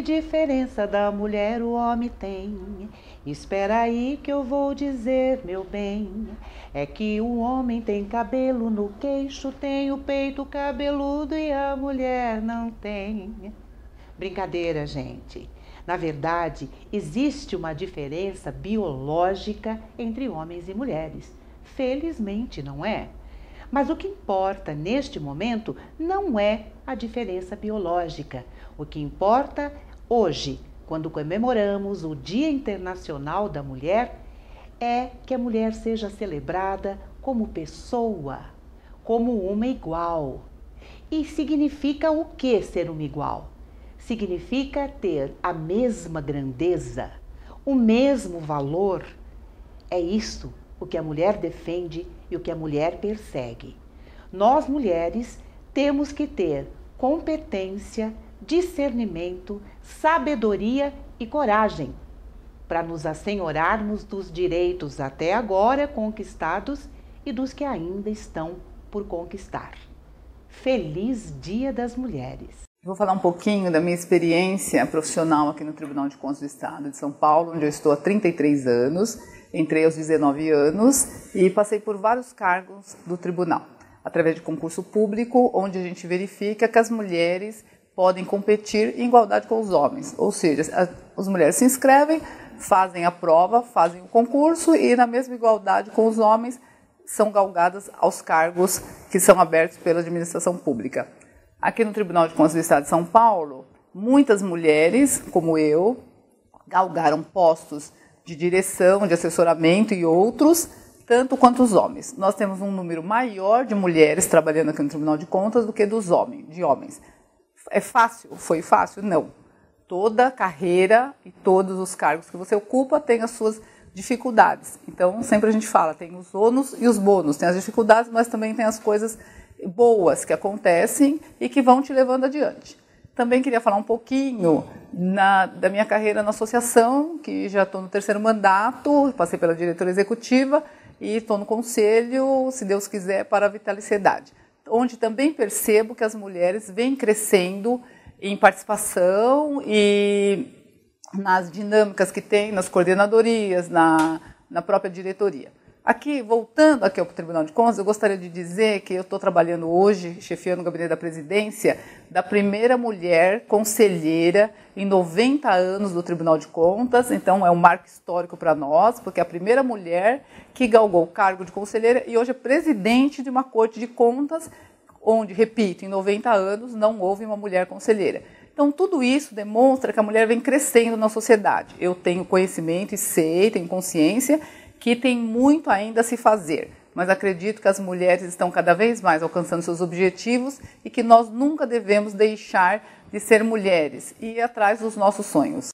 Que diferença da mulher o homem tem? Espera aí que eu vou dizer, meu bem. É que o homem tem cabelo no queixo, tem o peito cabeludo e a mulher não tem. Brincadeira, gente. Na verdade, existe uma diferença biológica entre homens e mulheres. Felizmente, não é? Mas o que importa neste momento não é a diferença biológica. O que importa hoje, quando comemoramos o Dia Internacional da Mulher, é que a mulher seja celebrada como pessoa, como uma igual. E significa o que ser uma igual? Significa ter a mesma grandeza, o mesmo valor. É isso o que a mulher defende e o que a mulher persegue. Nós, mulheres, temos que ter competência, discernimento, sabedoria e coragem para nos assenhorarmos dos direitos até agora conquistados e dos que ainda estão por conquistar. Feliz Dia das Mulheres! Vou falar um pouquinho da minha experiência profissional aqui no Tribunal de Contas do Estado de São Paulo, onde eu estou há 33 anos, entrei aos 19 anos e passei por vários cargos do tribunal, através de concurso público, onde a gente verifica que as mulheres podem competir em igualdade com os homens, ou seja, as mulheres se inscrevem, fazem a prova, fazem o concurso e na mesma igualdade com os homens são galgadas aos cargos que são abertos pela administração pública. Aqui no Tribunal de Contas do Estado de São Paulo, muitas mulheres, como eu, galgaram postos de direção, de assessoramento e outros, tanto quanto os homens. Nós temos um número maior de mulheres trabalhando aqui no Tribunal de Contas do que de homens. É fácil? Foi fácil? Não. Toda carreira e todos os cargos que você ocupa têm as suas dificuldades. Então, sempre a gente fala, tem os ônus e os bônus, tem as dificuldades, mas também tem as coisas boas que acontecem e que vão te levando adiante. Também queria falar um pouquinho da minha carreira na associação, que já estou no 3º mandato, passei pela diretoria executiva e estou no conselho, se Deus quiser, para a Vitaliciedade, onde também percebo que as mulheres vêm crescendo em participação e nas dinâmicas que tem, nas coordenadorias, na própria diretoria. Aqui, voltando aqui ao Tribunal de Contas, eu gostaria de dizer que eu estou trabalhando hoje, chefiando o Gabinete da Presidência, da primeira mulher conselheira em 90 anos do Tribunal de Contas. Então, é um marco histórico para nós, porque é a primeira mulher que galgou o cargo de conselheira e hoje é presidente de uma Corte de Contas, onde, repito, em 90 anos não houve uma mulher conselheira. Então, tudo isso demonstra que a mulher vem crescendo na sociedade. Eu tenho conhecimento e sei, tenho consciência que tem muito ainda a se fazer, mas acredito que as mulheres estão cada vez mais alcançando seus objetivos e que nós nunca devemos deixar de ser mulheres e ir atrás dos nossos sonhos.